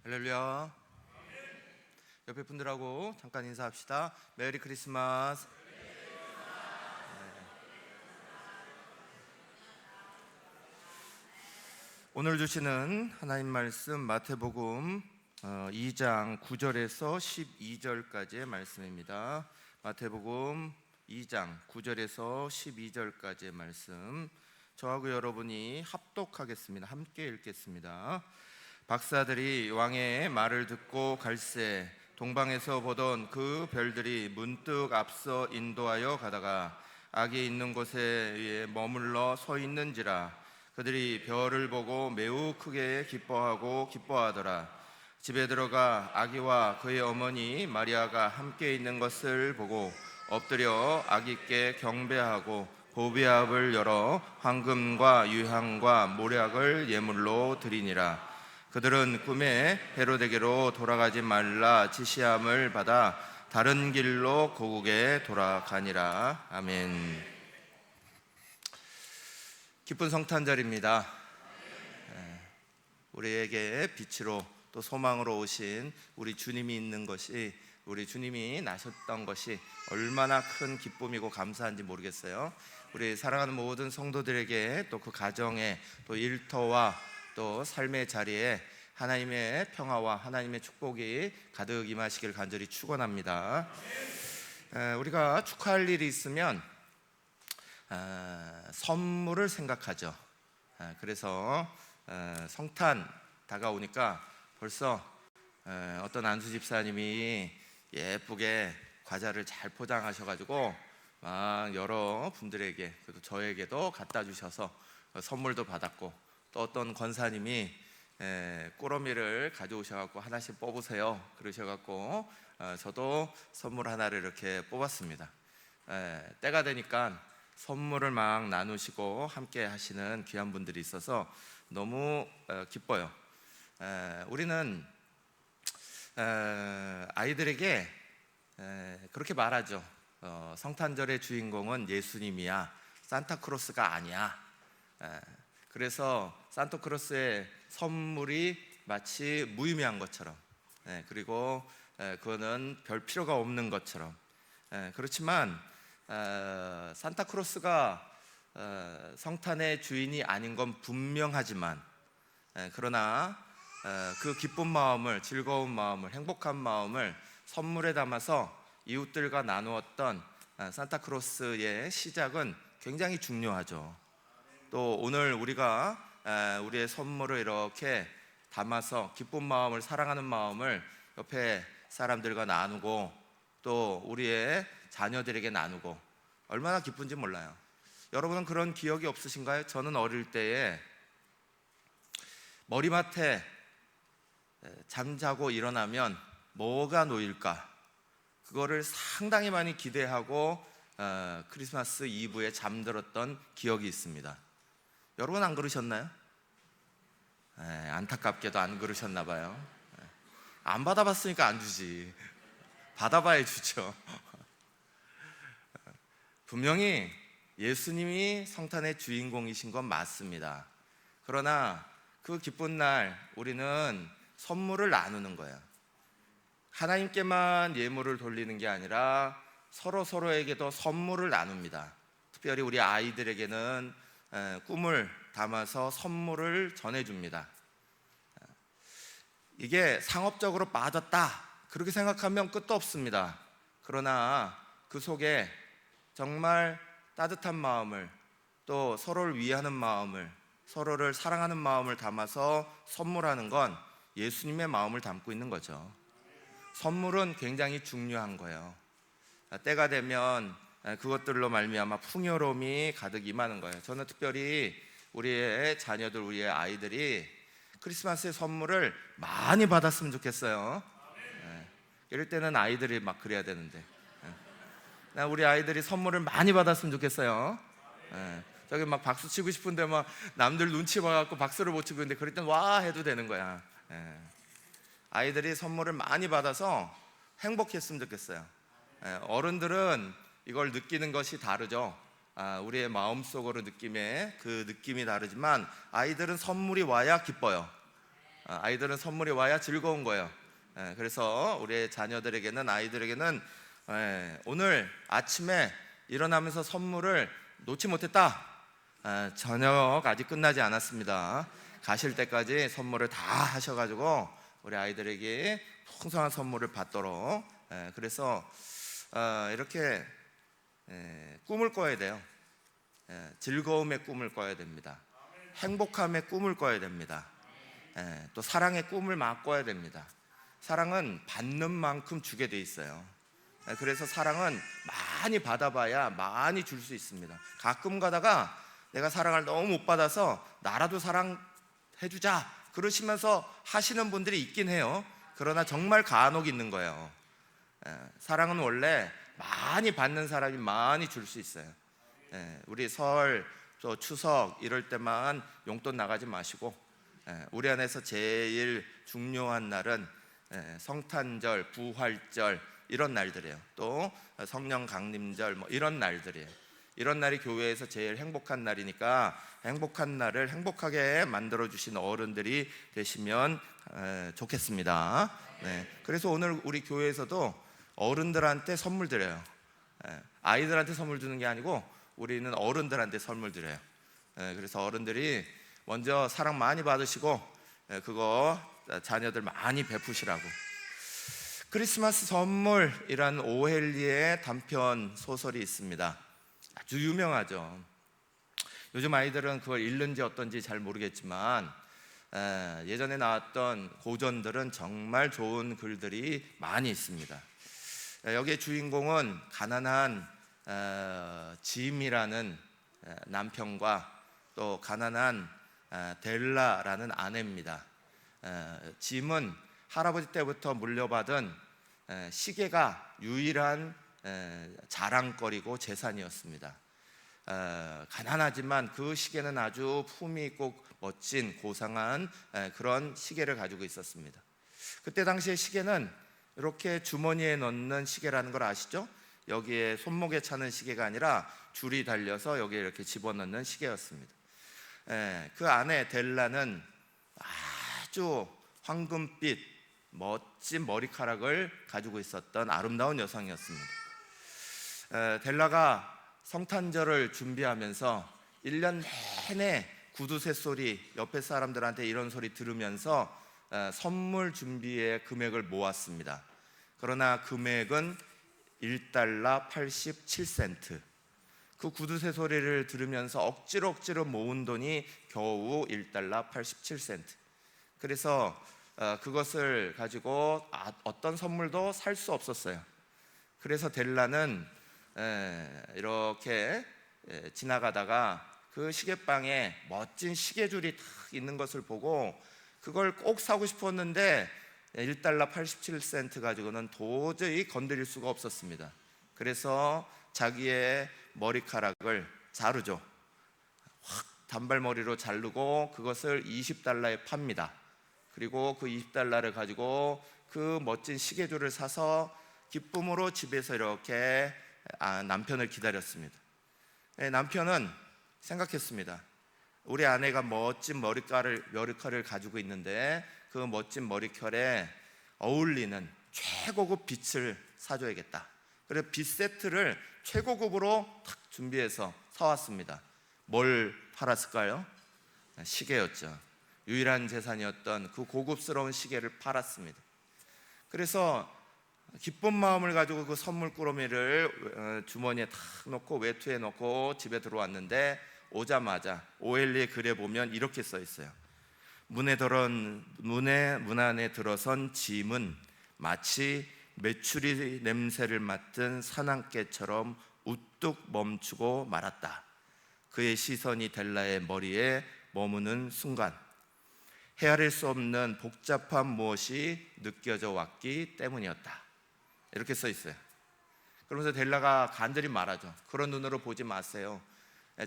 할렐루야. 옆에 분들하고 잠깐 인사합시다. 메리 크리스마스. 오늘 주시는 하나님 말씀 마태복음 2장 9절에서 12절까지의 말씀입니다. 마태복음 2장 9절에서 12절까지의 말씀, 저하고 여러분이 합독하겠습니다. 함께 읽겠습니다. 박사들이 왕의 말을 듣고 갈새 동방에서 보던 그 별들이 문득 앞서 인도하여 가다가 악이 있는 곳에 머물러 서 있는지라. 그들이 별을 보고 매우 크게 기뻐하더라. 집에 들어가 아기와 그의 어머니 마리아가 함께 있는 것을 보고 엎드려 아기께 경배하고 보배압을 열어 황금과 유향과 모략을 예물로 드리니라. 그들은 꿈에 헤로데게로 돌아가지 말라 지시함을 받아 다른 길로 고국에 돌아가니라. 아멘. 기쁜 성탄절입니다. 우리에게 빛으로 또 소망으로 오신 우리 주님이 있는 것이, 우리 주님이 나셨던 것이 얼마나 큰 기쁨이고 감사한지 모르겠어요. 우리 사랑하는 모든 성도들에게 또 그 가정에 또 일터와 또 삶의 자리에 하나님의 평화와 하나님의 축복이 가득 임하시길 간절히 축원합니다. 우리가 축하할 일이 있으면 선물을 생각하죠. 그래서 성탄 다가오니까 벌써 어떤 안수 집사님이 예쁘게 과자를 잘 포장하셔가지고 막 여러 분들에게, 그리고 저에게도 갖다 주셔서 선물도 받았고, 또 어떤 권사님이 꾸러미를 가져오셔갖고 하나씩 뽑으세요 그러셔갖고 저도 선물 하나를 이렇게 뽑았습니다. 때가 되니까 선물을 막 나누시고 함께 하시는 귀한 분들이 있어서 너무 기뻐요. 우리는 아이들에게 그렇게 말하죠. 성탄절의 주인공은 예수님이야, 산타크로스가 아니야. 그래서 산타크로스의 선물이 마치 무의미한 것처럼, 그리고 그거는 별 필요가 없는 것처럼, 그렇지만 산타크로스가 성탄의 주인이 아닌 건 분명하지만, 그러나 그 기쁜 마음을, 즐거운 마음을, 행복한 마음을 선물에 담아서 이웃들과 나누었던 산타크로스의 시작은 굉장히 중요하죠. 또 오늘 우리가 우리의 선물을 이렇게 담아서 기쁜 마음을, 사랑하는 마음을 옆에 사람들과 나누고 또 우리의 자녀들에게 나누고 얼마나 기쁜지 몰라요. 여러분은 그런 기억이 없으신가요? 저는 어릴 때에 머리맡에 잠자고 일어나면 뭐가 놓일까, 그거를 상당히 많이 기대하고 크리스마스 이브에 잠들었던 기억이 있습니다. 여러분 안 그러셨나요? 안타깝게도 안 그러셨나 봐요. 안 받아봤으니까 안 주지, 받아봐야 주죠. 분명히 예수님이 성탄의 주인공이신 건 맞습니다. 그러나 그 기쁜 날 우리는 선물을 나누는 거예요. 하나님께만 예물을 돌리는 게 아니라 서로에게도 선물을 나눕니다. 특별히 우리 아이들에게는 꿈을 담아서 선물을 전해줍니다. 이게 상업적으로 빠졌다 그렇게 생각하면 끝도 없습니다. 그러나 그 속에 정말 따뜻한 마음을, 또 서로를 위하는 마음을, 서로를 사랑하는 마음을 담아서 선물하는 건 예수님의 마음을 담고 있는 거죠. 선물은 굉장히 중요한 거예요. 때가 되면 그것들로 말미암아 풍요로움이 가득 임하는 거예요. 저는 특별히 우리의 자녀들, 우리의 아이들이 크리스마스의 선물을 많이 받았으면 좋겠어요. 이럴 때는 아이들이 막 그래야 되는데, 우리 아이들이 선물을 많이 받았으면 좋겠어요. 저기 막 박수 치고 싶은데 막 남들 눈치 봐갖고 박수를 못 치고 있는데, 그럴 땐 와 해도 되는 거야. 아이들이 선물을 많이 받아서 행복했으면 좋겠어요. 어른들은 이걸 느끼는 것이 다르죠. 우리의 마음속으로 그 느낌이 다르지만 아이들은 선물이 와야 기뻐요. 아이들은 선물이 와야 즐거운 거예요. 그래서 우리 자녀들에게는, 아이들에게는 오늘 아침에 일어나면서 선물을 놓지 못했다. 저녁 아직 끝나지 않았습니다. 가실 때까지 선물을 다 하셔가지고 우리 아이들에게 풍성한 선물을 받도록, 그래서 이렇게 꿈을 꿔야 돼요. 즐거움의 꿈을 꿔야 됩니다. 행복함의 꿈을 꿔야 됩니다. 또 사랑의 꿈을 막 꿔야 됩니다. 사랑은 받는 만큼 주게 돼 있어요. 그래서 사랑은 많이 받아봐야 많이 줄 수 있습니다. 가끔 가다가 내가 사랑을 너무 못 받아서 나라도 사랑해주자 그러시면서 하시는 분들이 있긴 해요. 그러나 정말 간혹 있는 거예요. 사랑은 원래 많이 받는 사람이 많이 줄 수 있어요. 우리 설, 또 추석 이럴 때만 용돈 나가지 마시고, 우리 안에서 제일 중요한 날은 성탄절, 부활절 이런 날들이에요. 또 성령 강림절 뭐 이런 날들이에요. 이런 날이 교회에서 제일 행복한 날이니까 행복한 날을 행복하게 만들어 주신 어른들이 되시면 좋겠습니다. 그래서 오늘 우리 교회에서도 어른들한테 선물 드려요. 아이들한테 선물 주는 게 아니고 우리는 어른들한테 선물 드려요. 그래서 어른들이 먼저 사랑 많이 받으시고 그거 자녀들 많이 베푸시라고. 크리스마스 선물이란 오헬리의 단편 소설이 있습니다. 아주 유명하죠. 요즘 아이들은 그걸 읽는지 어떤지 잘 모르겠지만 예전에 나왔던 고전들은 정말 좋은 글들이 많이 있습니다. 여기에 주인공은 가난한 짐이라는 남편과 또 가난한 델라라는 아내입니다. 짐은 할아버지 때부터 물려받은 시계가 유일한 자랑거리고 재산이었습니다. 가난하지만 그 시계는 아주 품위 있고 멋진 고상한 그런 시계를 가지고 있었습니다. 그때 당시에 시계는 이렇게 주머니에 넣는 시계라는 걸 아시죠? 여기에 손목에 차는 시계가 아니라 줄이 달려서 여기에 이렇게 집어넣는 시계였습니다. 그 아내 델라는 아주 황금빛 멋진 머리카락을 가지고 있었던 아름다운 여성이었습니다. 델라가 성탄절을 준비하면서 1년 내내 구두 쇳소리, 옆에 사람들한테 이런 소리 들으면서 선물 준비의 금액을 모았습니다. 그러나 금액은 1달러 87센트. 그 구두 쇳소리를 들으면서 억지로 모은 돈이 겨우 1달러 87센트. 그래서 그것을 가지고 어떤 선물도 살 수 없었어요. 그래서 델라는 이렇게 지나가다가 그 시계방에 멋진 시계줄이 탁 있는 것을 보고 그걸 꼭 사고 싶었는데 1달러 87센트 가지고는 도저히 건드릴 수가 없었습니다. 그래서 자기의 머리카락을 자르죠. 확 단발머리로 자르고 그것을 20달러에 팝니다. 그리고 그 20달러를 가지고 그 멋진 시계줄을 사서 기쁨으로 집에서 이렇게 남편을 기다렸습니다. 남편은 생각했습니다. 우리 아내가 멋진 머리카락을 가지고 있는데 그 멋진 머리결에 어울리는 최고급 빛을 사줘야겠다. 그래서 빛 세트를 최고급으로 탁 준비해서 사왔습니다. 뭘 팔았을까요? 시계였죠. 유일한 재산이었던 그 고급스러운 시계를 팔았습니다. 그래서 기쁜 마음을 가지고 그 선물 꾸러미를 주머니에 탁 넣고 외투에 넣고 집에 들어왔는데 오자마자 오엘리의 글에 보면 이렇게 써 있어요. 문 안에 들어선 짐은 마치 메추리 냄새를 맡은 사냥개처럼 우뚝 멈추고 말았다. 그의 시선이 델라의 머리에 머무는 순간 헤아릴 수 없는 복잡한 무엇이 느껴져 왔기 때문이었다. 이렇게 써 있어요. 그러면서 델라가 간절히 말하죠. 그런 눈으로 보지 마세요.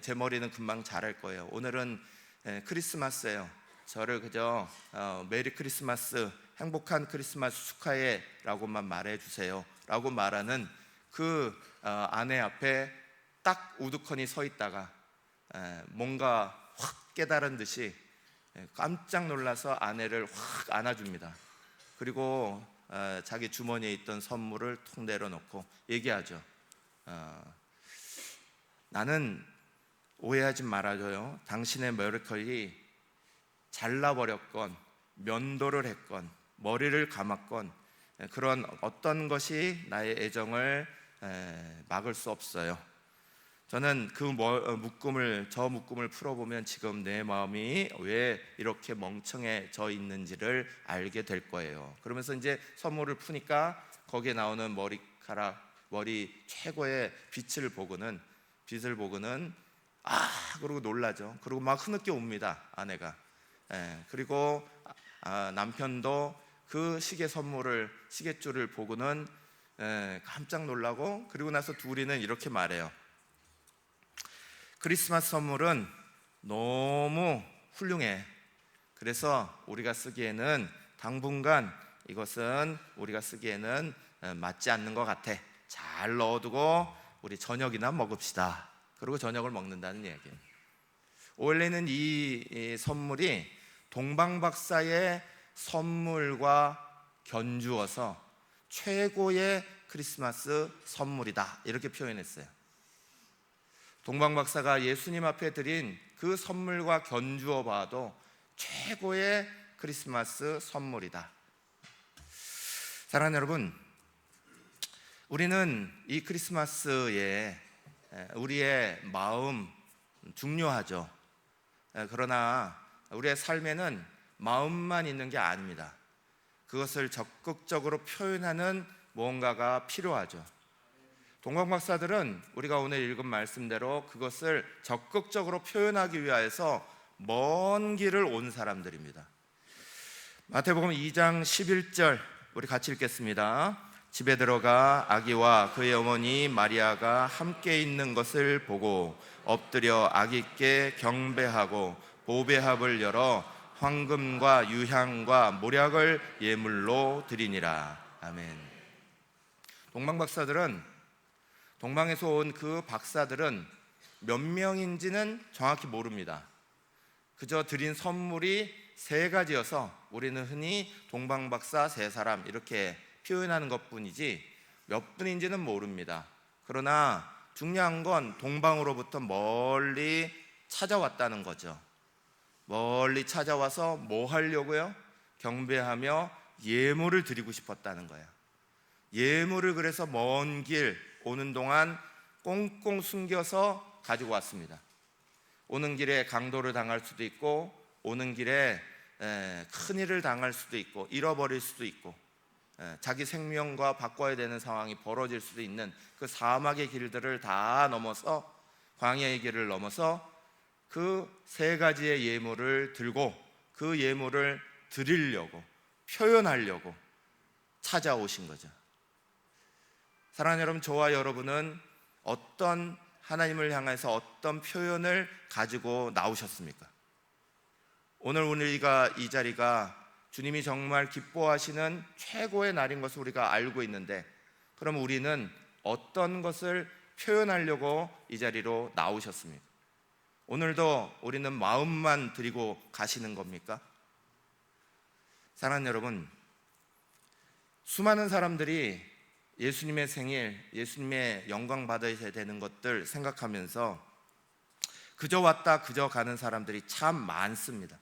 제 머리는 금방 자랄 거예요. 오늘은 크리스마스예요. 저를 그저 메리 크리스마스, 행복한 크리스마스 축하해 라고만 말해주세요 라고 말하는 그 아내 앞에 딱 우두커니 서 있다가 뭔가 확 깨달은 듯이 깜짝 놀라서 아내를 확 안아줍니다. 그리고 자기 주머니에 있던 선물을 툭 내려놓고 얘기하죠. 나는 오해하지 말아줘요. 당신의 머리컬이 잘라버렸건 면도를 했건 머리를 감았건 그런 어떤 것이 나의 애정을 막을 수 없어요. 저는 그 묶음을 풀어보면 지금 내 마음이 왜 이렇게 멍청해져 있는지를 알게 될 거예요. 그러면서 이제 선물을 푸니까 거기에 나오는 머리 최고의 빛을 보고는 그러고 놀라죠. 그리고 막 흐느껴 옵니다, 아내가. 그리고 남편도 그 시계줄을 보고는 깜짝 놀라고, 그리고 나서 둘이는 이렇게 말해요. 크리스마스 선물은 너무 훌륭해. 그래서 우리가 쓰기에는 당분간 이것은 우리가 쓰기에는 맞지 않는 것 같아. 잘 넣어두고 우리 저녁이나 먹읍시다. 그리고 저녁을 먹는다는 얘기예요. 원래는 이 선물이 동방박사의 선물과 견주어서 최고의 크리스마스 선물이다, 이렇게 표현했어요. 동방박사가 예수님 앞에 드린 그 선물과 견주어 봐도 최고의 크리스마스 선물이다. 사랑하는 여러분, 우리는 이 크리스마스에 우리의 마음 중요하죠. 그러나 우리의 삶에는 마음만 있는 게 아닙니다. 그것을 적극적으로 표현하는 무언가가 필요하죠. 동방박사들은 우리가 오늘 읽은 말씀대로 그것을 적극적으로 표현하기 위해서 먼 길을 온 사람들입니다. 마태복음 2장 11절 우리 같이 읽겠습니다. 집에 들어가 아기와 그의 어머니 마리아가 함께 있는 것을 보고 엎드려 아기께 경배하고 보배합을 열어 황금과 유향과 모략을 예물로 드리니라. 아멘. 동방에서 온 그 박사들은 몇 명인지는 정확히 모릅니다. 그저 드린 선물이 3가지여서 우리는 흔히 동방박사 3사람 이렇게 표현하는 것뿐이지 몇 분인지는 모릅니다. 그러나 중요한 건 동방으로부터 멀리 찾아왔다는 거죠. 멀리 찾아와서 뭐 하려고요? 경배하며 예물을 드리고 싶었다는 거예요. 예물을 그래서 먼 길 오는 동안 꽁꽁 숨겨서 가지고 왔습니다. 오는 길에 강도를 당할 수도 있고, 오는 길에 큰일을 당할 수도 있고, 잃어버릴 수도 있고, 자기 생명과 바꿔야 되는 상황이 벌어질 수도 있는 그 사막의 길들을 다 넘어서, 광야의 길을 넘어서 그 3가지의 예물을 들고 그 예물을 드리려고, 표현하려고 찾아오신 거죠. 사랑하는 여러분, 저와 여러분은 어떤 하나님을 향해서 어떤 표현을 가지고 나오셨습니까? 오늘 우리가 이 자리가 주님이 정말 기뻐하시는 최고의 날인 것을 우리가 알고 있는데, 그럼 우리는 어떤 것을 표현하려고 이 자리로 나오셨습니까? 오늘도 우리는 마음만 드리고 가시는 겁니까? 사랑하는 여러분, 수많은 사람들이 예수님의 생일, 예수님의 영광 받아야 되는 것들 생각하면서 그저 왔다 그저 가는 사람들이 참 많습니다.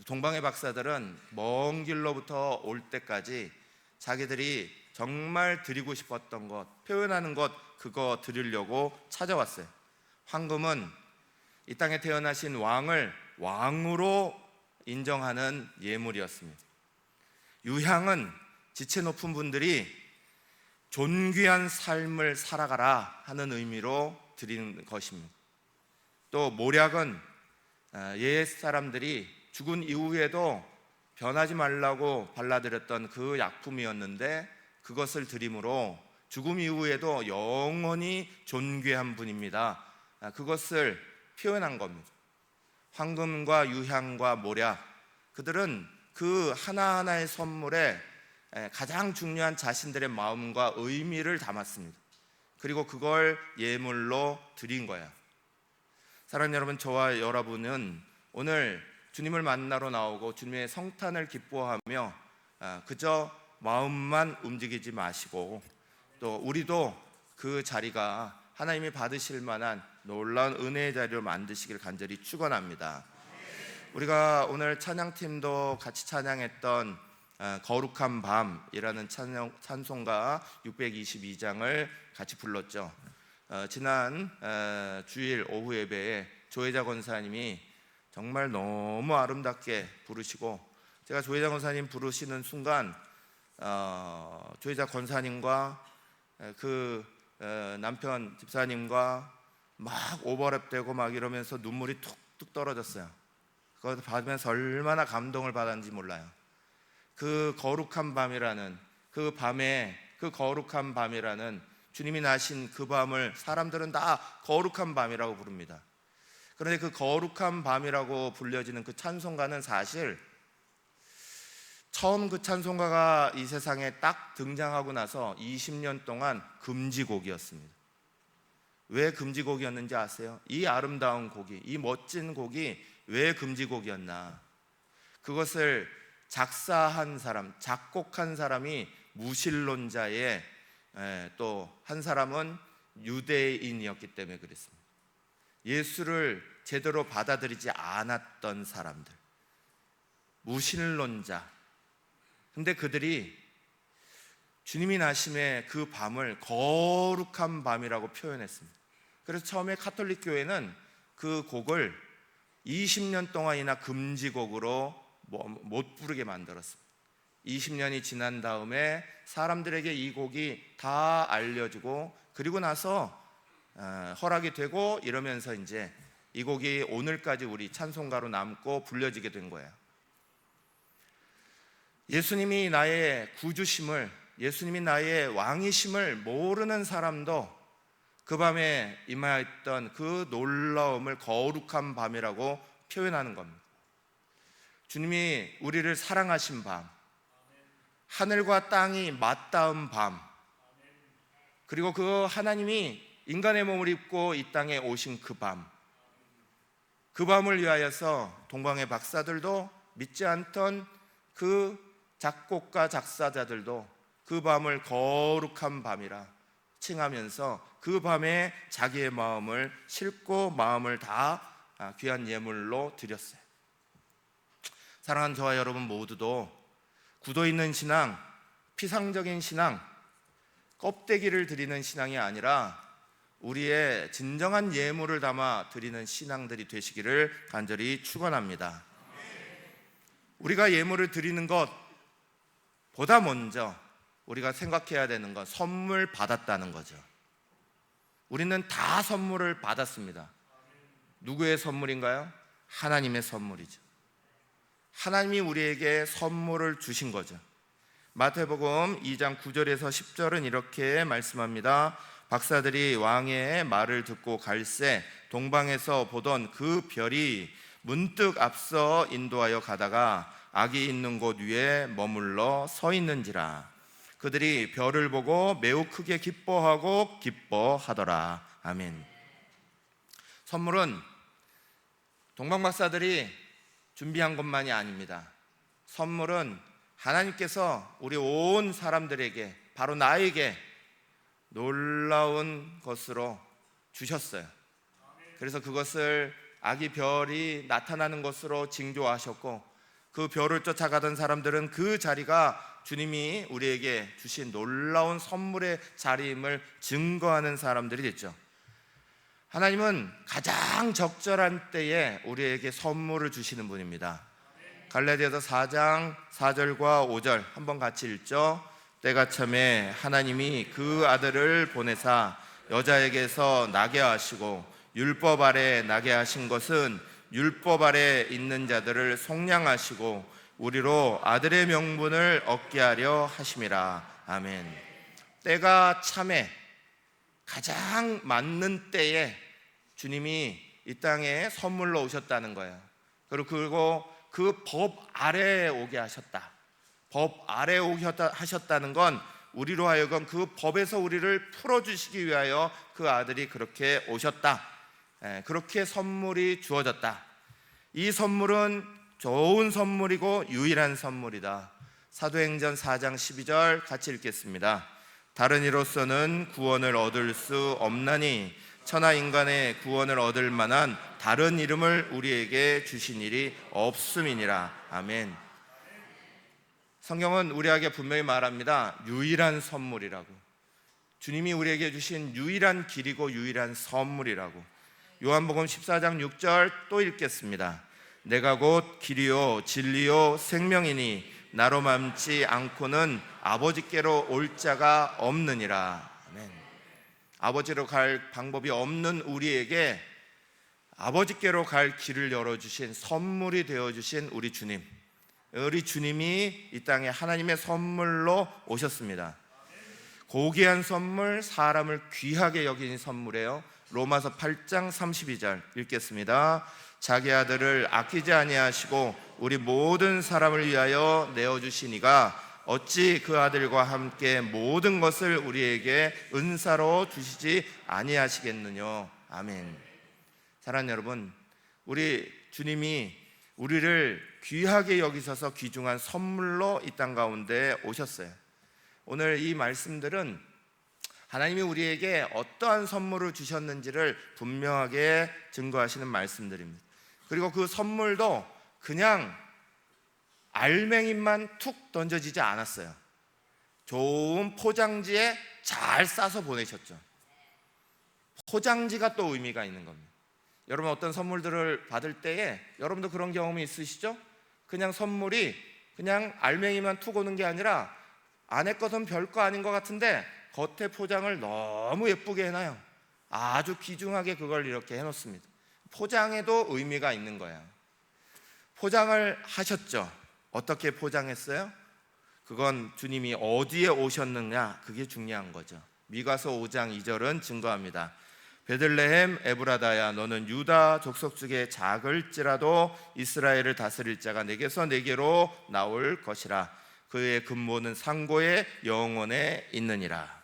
동방의 박사들은 먼 길로부터 올 때까지 자기들이 정말 드리고 싶었던 것, 표현하는 것, 그거 드리려고 찾아왔어요. 황금은 이 땅에 태어나신 왕을 왕으로 인정하는 예물이었습니다. 유향은 지체 높은 분들이 존귀한 삶을 살아가라 하는 의미로 드리는 것입니다. 또 모략은 옛 사람들이 죽은 이후에도 변하지 말라고 발라드렸던 그 약품이었는데, 그것을 드림으로 죽음 이후에도 영원히 존귀한 분입니다. 그것을 표현한 겁니다. 황금과 유향과 모략, 그들은 그 하나하나의 선물에 가장 중요한 자신들의 마음과 의미를 담았습니다. 그리고 그걸 예물로 드린 거예요. 사랑하는 여러분, 저와 여러분은 오늘 주님을 만나러 나오고 주님의 성탄을 기뻐하며 그저 마음만 움직이지 마시고, 또 우리도 그 자리가 하나님이 받으실 만한 놀라운 은혜의 자리로 만드시길 간절히 축원합니다. 우리가 오늘 찬양팀도 같이 찬양했던 거룩한 밤이라는 찬송가 622장을 같이 불렀죠. 지난 주일 오후 예배에 조혜자 권사님이 정말 너무 아름답게 부르시고, 제가 조혜자 권사님 부르시는 순간 조혜자 권사님과 그 남편 집사님과 막 오버랩되고 막 이러면서 눈물이 툭툭 떨어졌어요. 그걸 받으면서 얼마나 감동을 받았는지 몰라요. 그 거룩한 밤이라는 그 밤에, 그 거룩한 밤이라는 주님이 나신 그 밤을 사람들은 다 거룩한 밤이라고 부릅니다. 그런데 그 거룩한 밤이라고 불려지는 그 찬송가는 사실 처음 그 찬송가가 이 세상에 딱 등장하고 나서 20년 동안 금지곡이었습니다. 왜 금지곡이었는지 아세요? 이 아름다운 곡이, 이 멋진 곡이 왜 금지곡이었나? 그것을 작사한 사람, 작곡한 사람이 무신론자의, 또 한 사람은 유대인이었기 때문에 그랬습니다. 예수를 제대로 받아들이지 않았던 사람들, 무신론자. 근데 그들이 주님이 나심의 그 밤을 거룩한 밤이라고 표현했습니다. 그래서 처음에 카톨릭 교회는 그 곡을 20년 동안이나 금지곡으로 못 부르게 만들었습니다. 20년이 지난 다음에 사람들에게 이 곡이 다 알려지고, 그리고 나서 허락이 되고, 이러면서 이제 이 곡이 오늘까지 우리 찬송가로 남고 불려지게 된 거예요. 예수님이 나의 구주심을, 예수님이 나의 왕이심을 모르는 사람도 그 밤에 임하였던 그 놀라움을 거룩한 밤이라고 표현하는 겁니다. 주님이 우리를 사랑하신 밤, 하늘과 땅이 맞닿은 밤, 그리고 그 하나님이 인간의 몸을 입고 이 땅에 오신 그 밤, 그 밤을 위하여서 동방의 박사들도, 믿지 않던 그 작곡가 작사자들도 그 밤을 거룩한 밤이라 칭하면서 그 밤에 자기의 마음을 싣고 마음을 다 귀한 예물로 드렸어요. 사랑하는 저와 여러분 모두도 굳어있는 신앙, 피상적인 신앙, 껍데기를 드리는 신앙이 아니라 우리의 진정한 예물을 담아 드리는 신앙들이 되시기를 간절히 축원합니다. 우리가 예물을 드리는 것보다 먼저 우리가 생각해야 되는 건 선물 받았다는 거죠. 우리는 다 선물을 받았습니다. 누구의 선물인가요? 하나님의 선물이죠. 하나님이 우리에게 선물을 주신 거죠. 마태복음 2장 9절에서 10절은 이렇게 말씀합니다. 박사들이 왕의 말을 듣고 갈새 동방에서 보던 그 별이 문득 앞서 인도하여 가다가 악이 있는 곳 위에 머물러 서 있는지라. 그들이 별을 보고 매우 크게 기뻐하고 기뻐하더라. 아멘. 선물은 동방박사들이 준비한 것만이 아닙니다. 선물은 하나님께서 우리 온 사람들에게, 바로 나에게 놀라운 것으로 주셨어요. 그래서 그것을 아기 별이 나타나는 것으로 징조하셨고, 그 별을 쫓아가던 사람들은 그 자리가 주님이 우리에게 주신 놀라운 선물의 자리임을 증거하는 사람들이 됐죠. 하나님은 가장 적절한 때에 우리에게 선물을 주시는 분입니다. 갈라디아서 4장 4절과 5절 한번 같이 읽죠. 때가 참에 하나님이 그 아들을 보내사 여자에게서 나게 하시고 율법 아래 나게 하신 것은 율법 아래 있는 자들을 속량하시고 우리로 아들의 명분을 얻게 하려 하심이라. 아멘. 때가 참에, 가장 맞는 때에 주님이 이 땅에 선물로 오셨다는 거예요. 그리고 그 법 아래에 오게 하셨다. 법 아래에 오게 하셨다는 건 우리로 하여금 그 법에서 우리를 풀어주시기 위하여 그 아들이 그렇게 오셨다. 그렇게 선물이 주어졌다. 이 선물은 좋은 선물이고 유일한 선물이다. 사도행전 4장 12절 같이 읽겠습니다. 다른 이로서는 구원을 얻을 수 없나니 천하 인간의 구원을 얻을 만한 다른 이름을 우리에게 주신 일이 없음이니라. 아멘. 성경은 우리에게 분명히 말합니다. 유일한 선물이라고. 주님이 우리에게 주신 유일한 길이고 유일한 선물이라고. 요한복음 14장 6절 또 읽겠습니다. 내가 곧 길이요 진리요 생명이니 나로 맘지 않고는 아버지께로 올 자가 없느니라. 아멘. 아버지로 갈 방법이 없는 우리에게 아버지께로 갈 길을 열어주신, 선물이 되어주신 우리 주님, 우리 주님이 이 땅에 하나님의 선물로 오셨습니다. 고귀한 선물, 사람을 귀하게 여긴 선물이에요. 로마서 8장 32절 읽겠습니다. 자기 아들을 아끼지 아니하시고 우리 모든 사람을 위하여 내어주시니가 어찌 그 아들과 함께 모든 것을 우리에게 은사로 주시지 아니하시겠느냐. 아멘. 사랑하는 여러분, 우리 주님이 우리를 귀하게 여기셔서 귀중한 선물로 이 땅 가운데 오셨어요. 오늘 이 말씀들은 하나님이 우리에게 어떠한 선물을 주셨는지를 분명하게 증거하시는 말씀들입니다. 그리고 그 선물도 그냥 알맹이만 툭 던져지지 않았어요. 좋은 포장지에 잘 싸서 보내셨죠. 포장지가 또 의미가 있는 겁니다. 여러분 어떤 선물들을 받을 때에 여러분도 그런 경험이 있으시죠? 그냥 선물이 그냥 알맹이만 툭 오는 게 아니라 안에 것은 별거 아닌 것 같은데 겉에 포장을 너무 예쁘게 해놔요. 아주 귀중하게 그걸 이렇게 해놓습니다. 포장에도 의미가 있는 거야. 포장을 하셨죠. 어떻게 포장했어요? 그건 주님이 어디에 오셨느냐, 그게 중요한 거죠. 미가서 5장 2절은 증거합니다. 베들레헴 에브라다야, 너는 유다 족속 중에 작을지라도 이스라엘을 다스릴 자가 내게서 내게로 나올 것이라. 그의 근본은 상고의 영원에 있느니라.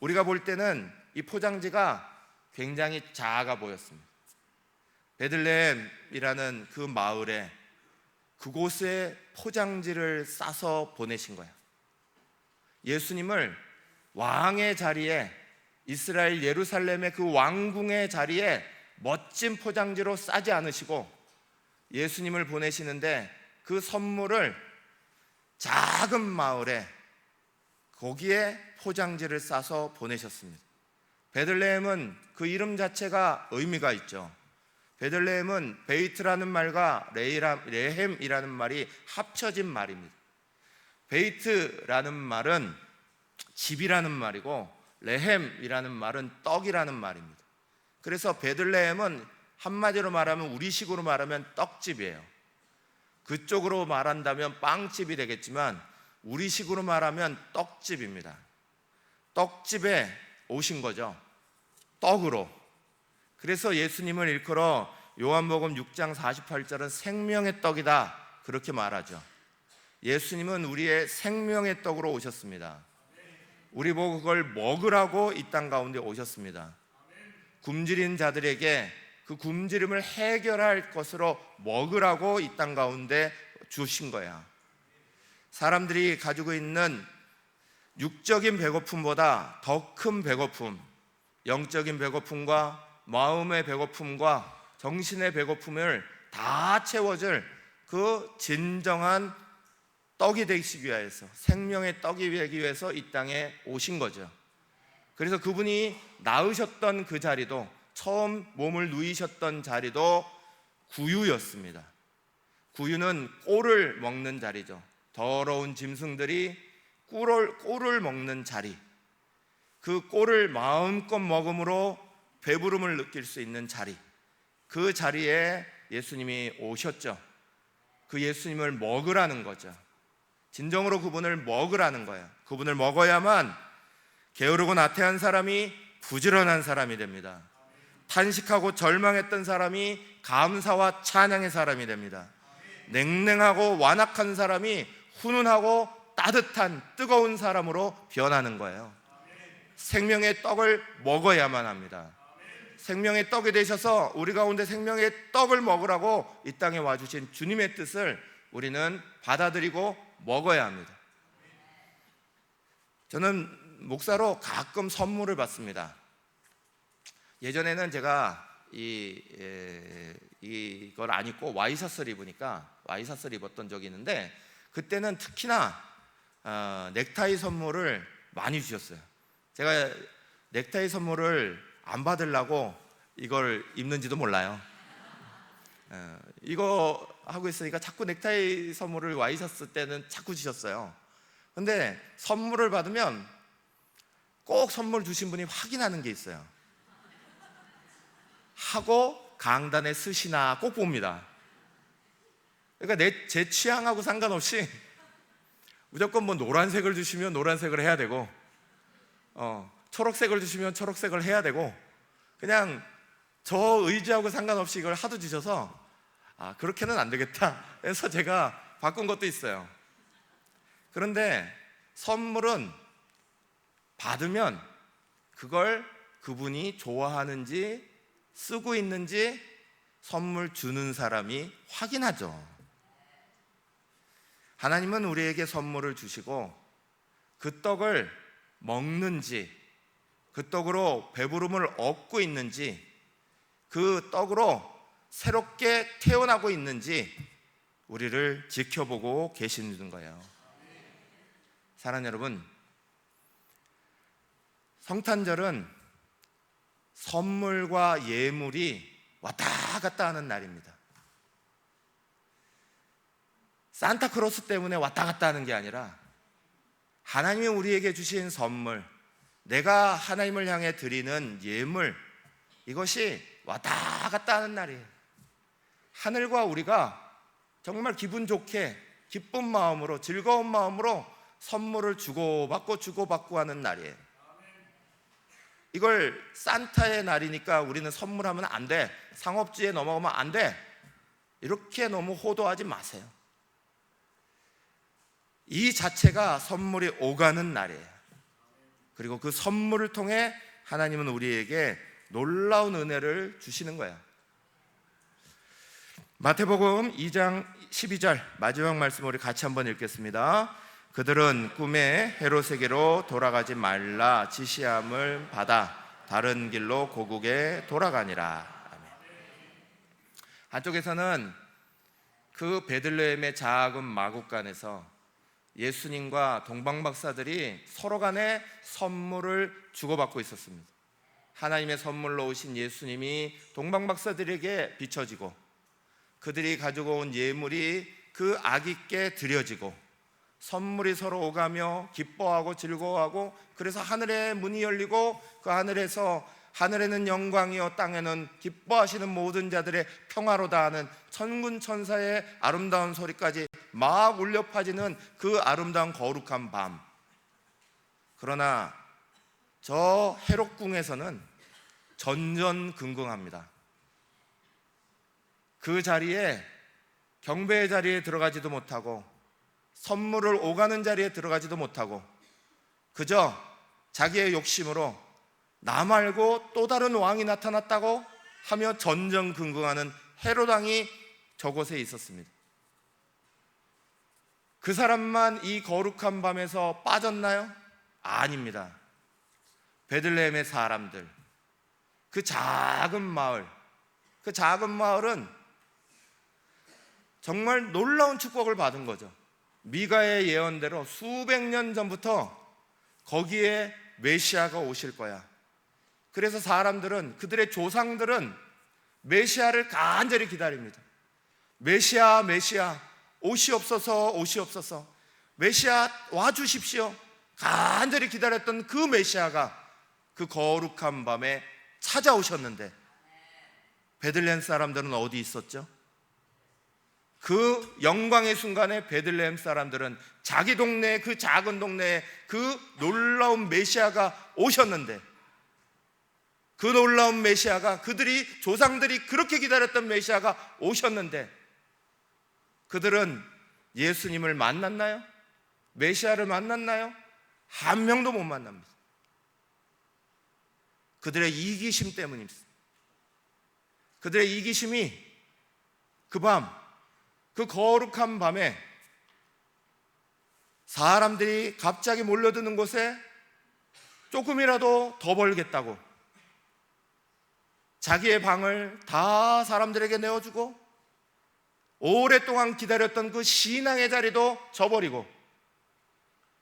우리가 볼 때는 이 포장지가 굉장히 작아 보였습니다. 베들레헴이라는 그 마을에, 그곳에 포장지를 싸서 보내신 거예요. 예수님을 왕의 자리에, 이스라엘 예루살렘의 그 왕궁의 자리에 멋진 포장지로 싸지 않으시고 예수님을 보내시는데 그 선물을 작은 마을에, 거기에 포장지를 싸서 보내셨습니다. 베들레헴은 그 이름 자체가 의미가 있죠. 베들레헴은 베이트라는 말과 레헴이라는 말이 합쳐진 말입니다. 베이트라는 말은 집이라는 말이고 레헴이라는 말은 떡이라는 말입니다. 그래서 베들레헴은 한마디로 말하면, 우리식으로 말하면 떡집이에요. 그쪽으로 말한다면 빵집이 되겠지만 우리식으로 말하면 떡집입니다. 떡집에 오신 거죠. 떡으로. 그래서 예수님을 일컬어 요한복음 6장 48절은 생명의 떡이다, 그렇게 말하죠. 예수님은 우리의 생명의 떡으로 오셨습니다. 우리 보고 그걸 먹으라고 이 땅 가운데 오셨습니다. 굶주린 자들에게 그 굶주림을 해결할 것으로 먹으라고 이 땅 가운데 주신 거야. 사람들이 가지고 있는 육적인 배고픔보다 더 큰 배고픔, 영적인 배고픔과 마음의 배고픔과 정신의 배고픔을 다 채워줄 그 진정한 떡이 되시기 위해서, 생명의 떡이 되기 위해서 이 땅에 오신 거죠. 그래서 그분이 낳으셨던 그 자리도, 처음 몸을 누이셨던 자리도 구유였습니다. 구유는 꼴을 먹는 자리죠. 더러운 짐승들이 꼴을 먹는 자리, 그 꼴을 마음껏 먹음으로 배부름을 느낄 수 있는 자리, 그 자리에 예수님이 오셨죠. 그 예수님을 먹으라는 거죠. 진정으로 그분을 먹으라는 거예요. 그분을 먹어야만 게으르고 나태한 사람이 부지런한 사람이 됩니다. 탄식하고 절망했던 사람이 감사와 찬양의 사람이 됩니다. 냉랭하고 완악한 사람이 훈훈하고 따뜻한 뜨거운 사람으로 변하는 거예요. 생명의 떡을 먹어야만 합니다. 생명의 떡이 되셔서 우리 가운데 생명의 떡을 먹으라고 이 땅에 와주신 주님의 뜻을 우리는 받아들이고 먹어야 합니다. 저는 목사로 가끔 선물을 받습니다. 예전에는 제가 이걸 안 입고 와이셔츠를 입으니까 와이셔츠를 입었던 적이 있는데, 그때는 특히나 넥타이 선물을 많이 주셨어요. 제가 넥타이 선물을 안 받으려고 이걸 입는지도 몰라요. 이거 하고 있으니까 자꾸 넥타이 선물을 와이셔츠 때는 자꾸 주셨어요. 근데 선물을 받으면 꼭 선물 주신 분이 확인하는 게 있어요. 하고 강단에 쓰시나 꼭 봅니다. 그러니까 제 취향하고 상관없이 무조건 뭐 노란색을 주시면 노란색을 해야 되고, 초록색을 주시면 초록색을 해야 되고, 그냥 저 의지하고 상관없이 이걸 하도 주셔서 그렇게는 안 되겠다 해서 제가 바꾼 것도 있어요. 그런데 선물은 받으면 그걸 그분이 좋아하는지 쓰고 있는지 선물 주는 사람이 확인하죠. 하나님은 우리에게 선물을 주시고 그 떡을 먹는지, 그 떡으로 배부름을 얻고 있는지, 그 떡으로 새롭게 태어나고 있는지 우리를 지켜보고 계시는 거예요. 사랑하는 여러분, 성탄절은 선물과 예물이 왔다 갔다 하는 날입니다. 산타크로스 때문에 왔다 갔다 하는 게 아니라 하나님이 우리에게 주신 선물, 내가 하나님을 향해 드리는 예물, 이것이 왔다 갔다 하는 날이에요. 하늘과 우리가 정말 기분 좋게 기쁜 마음으로, 즐거운 마음으로 선물을 주고받고 하는 날이에요. 이걸 산타의 날이니까 우리는 선물하면 안 돼, 상업지에 넘어가면 안 돼, 이렇게 너무 호도하지 마세요. 이 자체가 선물이 오가는 날이에요. 그리고 그 선물을 통해 하나님은 우리에게 놀라운 은혜를 주시는 거예요. 마태복음 2장 12절 마지막 말씀 우리 같이 한번 읽겠습니다. 그들은 꿈에 헤롯에게로 돌아가지 말라 지시함을 받아 다른 길로 고국에 돌아가니라. 아멘. 한쪽에서는 그 베들레헴의 작은 마국간에서 예수님과 동방박사들이 서로 간에 선물을 주고받고 있었습니다. 하나님의 선물로 오신 예수님이 동방박사들에게 비춰지고, 그들이 가지고 온 예물이 그 아기께 드려지고, 선물이 서로 오가며 기뻐하고 즐거워하고, 그래서 하늘의 문이 열리고 그 하늘에는 영광이요 땅에는 기뻐하시는 모든 자들의 평화로다 하는 천군 천사의 아름다운 소리까지 막 울려 퍼지는 그 아름다운 거룩한 밤. 그러나 저 헤롯궁에서는 전전긍긍합니다. 그 자리에, 경배의 자리에 들어가지도 못하고 선물을 오가는 자리에 들어가지도 못하고 그저 자기의 욕심으로 나 말고 또 다른 왕이 나타났다고 하며 전전긍긍하는 헤롯 왕이 저곳에 있었습니다. 그 사람만 이 거룩한 밤에서 빠졌나요? 아닙니다. 베들레헴의 사람들, 그 작은 마을은 정말 놀라운 축복을 받은 거죠. 미가의 예언대로 수백 년 전부터 거기에 메시아가 오실 거야. 그래서 사람들은, 그들의 조상들은 메시아를 간절히 기다립니다. 메시아, 메시아, 오시옵소서, 메시아 와주십시오. 간절히 기다렸던 그 메시아가 그 거룩한 밤에 찾아오셨는데 베들레헴 사람들은 어디 있었죠? 그 영광의 순간에 베들레헴 사람들은 자기 동네에, 그 작은 동네에 그 놀라운 메시아가 오셨는데, 그 놀라운 메시아가, 조상들이 그렇게 기다렸던 메시아가 오셨는데 그들은 예수님을 만났나요? 메시아를 만났나요? 한 명도 못 만납니다. 그들의 이기심 때문입니다. 그들의 이기심이 그 밤, 그 거룩한 밤에 사람들이 갑자기 몰려드는 곳에 조금이라도 더 벌겠다고 자기의 방을 다 사람들에게 내어주고 오랫동안 기다렸던 그 신앙의 자리도 저버리고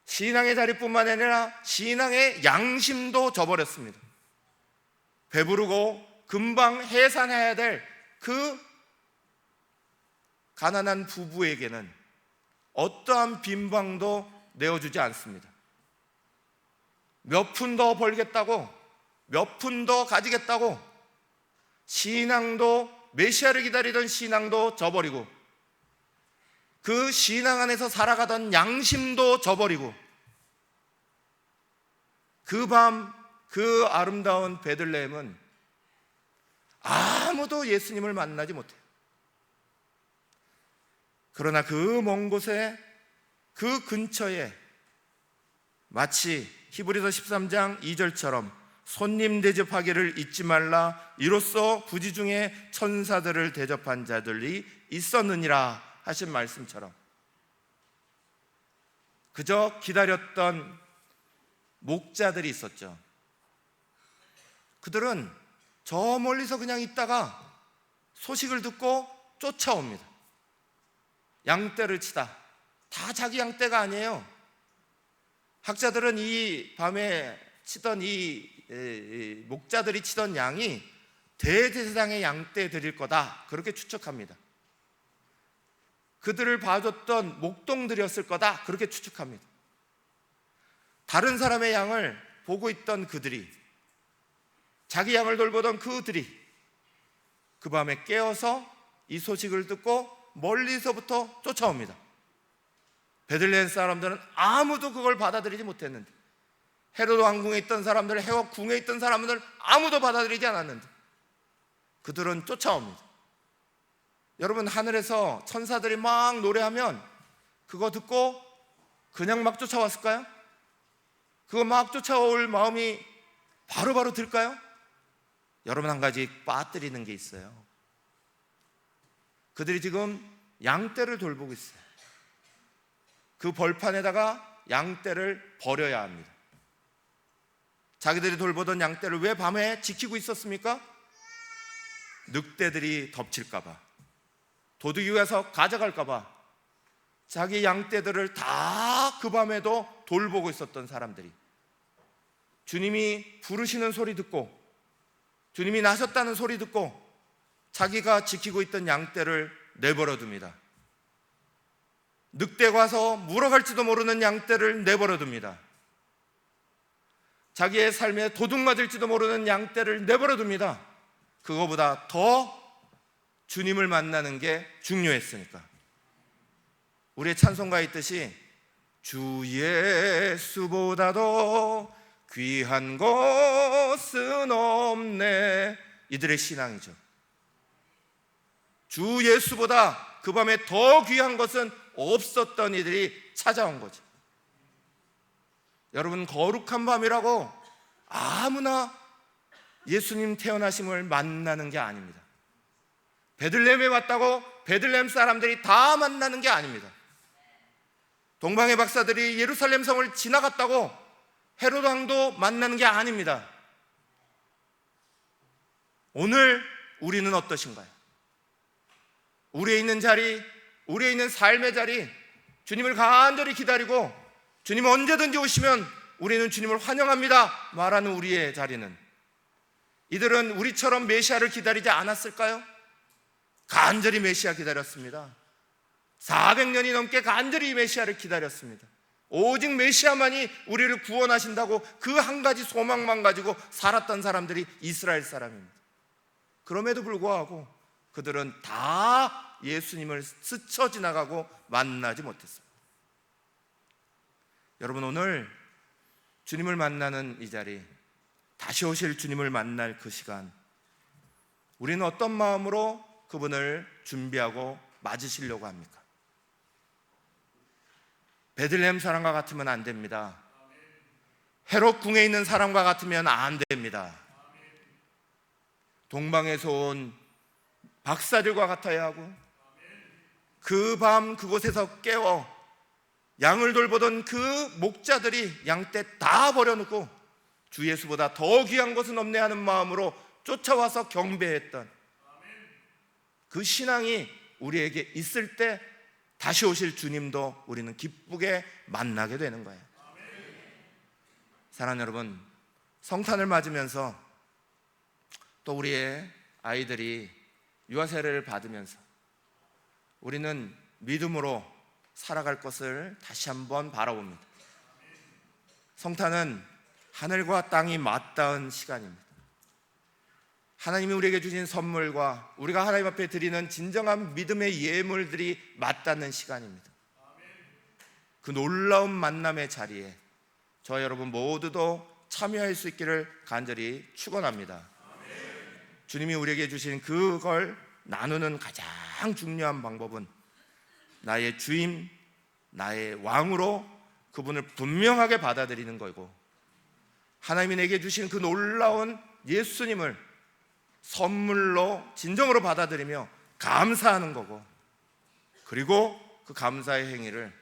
신앙의 자리뿐만 아니라 신앙의 양심도 저버렸습니다. 배부르고 금방 해산해야 될 그 가난한 부부에게는 어떠한 빈방도 내어주지 않습니다. 몇 푼 더 벌겠다고, 몇 푼 더 가지겠다고 신앙도, 메시아를 기다리던 신앙도 저버리고 그 신앙 안에서 살아가던 양심도 저버리고 그 밤, 그 아름다운 베들레헴은 아무도 예수님을 만나지 못해요. 그러나 그 먼 곳에, 그 근처에 마치 히브리서 13장 2절처럼 손님 대접하기를 잊지 말라, 이로써 부지 중에 천사들을 대접한 자들이 있었느니라 하신 말씀처럼 그저 기다렸던 목자들이 있었죠. 그들은 저 멀리서 그냥 있다가 소식을 듣고 쫓아옵니다. 양떼를 치다. 다 자기 양떼가 아니에요. 학자들은 이 밤에 치던 이 목자들이 치던 양이 대제사장의 양떼들일 거다, 그렇게 추측합니다. 그들을 봐줬던 목동들이었을 거다, 그렇게 추측합니다. 다른 사람의 양을 보고 있던 그들이, 자기 양을 돌보던 그들이 그 밤에 깨어서 이 소식을 듣고 멀리서부터 쫓아옵니다. 베들레헴 사람들은 아무도 그걸 받아들이지 못했는데, 헤로드 왕궁에 있던 사람들, 헤롯 궁에 있던 사람들 아무도 받아들이지 않았는데 그들은 쫓아옵니다. 여러분, 하늘에서 천사들이 막 노래하면 그거 듣고 그냥 막 쫓아왔을까요? 그거 막 쫓아올 마음이 바로바로 들까요? 여러분, 한 가지 빠뜨리는 게 있어요. 그들이 지금 양떼를 돌보고 있어요. 그 벌판에다가 양떼를 버려야 합니다. 자기들이 돌보던 양떼를 왜 밤에 지키고 있었습니까? 늑대들이 덮칠까봐, 도둑이 와서 가져갈까봐 자기 양떼들을 다 그 밤에도 돌보고 있었던 사람들이 주님이 부르시는 소리 듣고, 주님이 나셨다는 소리 듣고 자기가 지키고 있던 양떼를 내버려 둡니다. 늑대가 와서 물어갈지도 모르는 양떼를 내버려 둡니다. 자기의 삶에 도둑 맞을지도 모르는 양떼를 내버려 둡니다. 그거보다 더 주님을 만나는 게 중요했으니까. 우리의 찬송가에 있듯이 주 예수보다도 귀한 것은 없네, 이들의 신앙이죠. 주 예수보다 그 밤에 더 귀한 것은 없었던 이들이 찾아온 거죠. 여러분, 거룩한 밤이라고 아무나 예수님 태어나심을 만나는 게 아닙니다. 베들레헴에 왔다고 베들레헴 사람들이 다 만나는 게 아닙니다. 동방의 박사들이 예루살렘 성을 지나갔다고 헤로드 왕도 만나는 게 아닙니다. 오늘 우리는 어떠신가요? 우리의 있는 자리, 우리의 있는 삶의 자리, 주님을 간절히 기다리고 주님 언제든지 오시면 우리는 주님을 환영합니다 말하는 우리의 자리는, 이들은 우리처럼 메시아를 기다리지 않았을까요? 간절히 메시아 기다렸습니다. 400년이 넘게 간절히 메시아를 기다렸습니다. 오직 메시아만이 우리를 구원하신다고 그 한 가지 소망만 가지고 살았던 사람들이 이스라엘 사람입니다. 그럼에도 불구하고 그들은 다 예수님을 스쳐 지나가고 만나지 못했습니다. 여러분, 오늘 주님을 만나는 이 자리, 다시 오실 주님을 만날 그 시간, 우리는 어떤 마음으로 그분을 준비하고 맞으시려고 합니까? 베들레헴 사람과 같으면 안 됩니다. 헤롯 궁에 있는 사람과 같으면 안 됩니다. 동방에서 온 박사들과 같아야 하고, 그 밤 그곳에서 깨워 양을 돌보던 그 목자들이 양떼 다 버려놓고 주 예수보다 더 귀한 것은 없네 하는 마음으로 쫓아와서 경배했던 그 신앙이 우리에게 있을 때 다시 오실 주님도 우리는 기쁘게 만나게 되는 거예요. 사랑하는 여러분, 성탄을 맞으면서 또 우리의 아이들이 유아 세례를 받으면서 우리는 믿음으로 살아갈 것을 다시 한번 바라봅니다. 성탄은 하늘과 땅이 맞닿은 시간입니다. 하나님이 우리에게 주신 선물과 우리가 하나님 앞에 드리는 진정한 믿음의 예물들이 맞닿는 시간입니다. 그 놀라운 만남의 자리에 저와 여러분 모두도 참여할 수 있기를 간절히 축원합니다. 주님이 우리에게 주신 그걸 나누는 가장 중요한 방법은 나의 주임, 나의 왕으로 그분을 분명하게 받아들이는 거고, 하나님이 내게 주신 그 놀라운 예수님을 선물로 진정으로 받아들이며 감사하는 거고, 그리고 그 감사의 행위를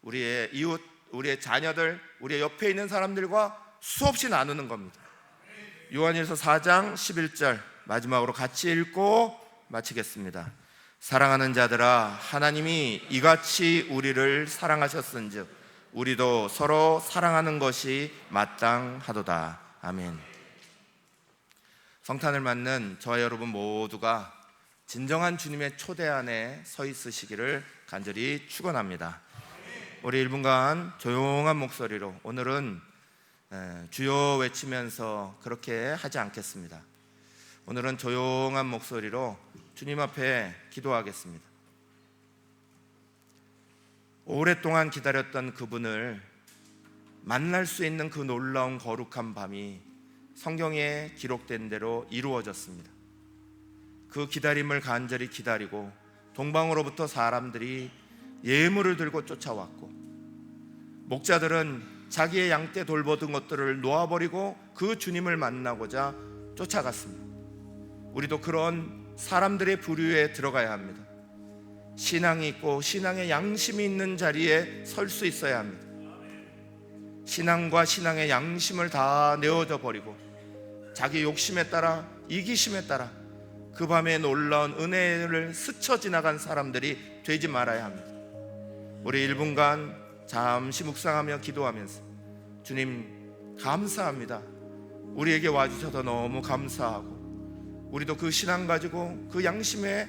우리의 이웃, 우리의 자녀들, 우리의 옆에 있는 사람들과 수없이 나누는 겁니다. 요한일서 4장 11절 마지막으로 같이 읽고 마치겠습니다. 사랑하는 자들아, 하나님이 이같이 우리를 사랑하셨은즉 우리도 서로 사랑하는 것이 마땅하도다. 아멘. 성탄을 맞는 저와 여러분 모두가 진정한 주님의 초대 안에 서 있으시기를 간절히 축원합니다. 우리 1분간 조용한 목소리로 오늘은 주여 외치면서 그렇게 하지 않겠습니다. 오늘은 조용한 목소리로 주님 앞에 기도하겠습니다. 오랫동안 기다렸던 그분을 만날 수 있는 그 놀라운 거룩한 밤이 성경에 기록된 대로 이루어졌습니다. 그 기다림을 간절히 기다리고 동방으로부터 사람들이 예물을 들고 쫓아왔고, 목자들은 자기의 양떼 돌보던 것들을 놓아버리고 그 주님을 만나고자 쫓아갔습니다. 우리도 그런 사람들의 부류에 들어가야 합니다. 신앙이 있고 신앙의 양심이 있는 자리에 설 수 있어야 합니다. 신앙과 신앙의 양심을 다 내어져 버리고 자기 욕심에 따라, 이기심에 따라 그 밤에 놀라운 은혜를 스쳐 지나간 사람들이 되지 말아야 합니다. 우리 1분간 잠시 묵상하며 기도하면서, 주님 감사합니다. 우리에게 와주셔서 너무 감사하고, 우리도 그 신앙 가지고 그 양심의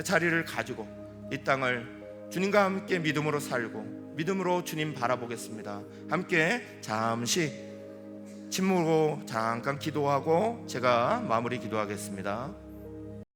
자리를 가지고 이 땅을 주님과 함께 믿음으로 살고 믿음으로 주님 바라보겠습니다. 함께 잠시 침묵으로 잠깐 기도하고 제가 마무리 기도하겠습니다.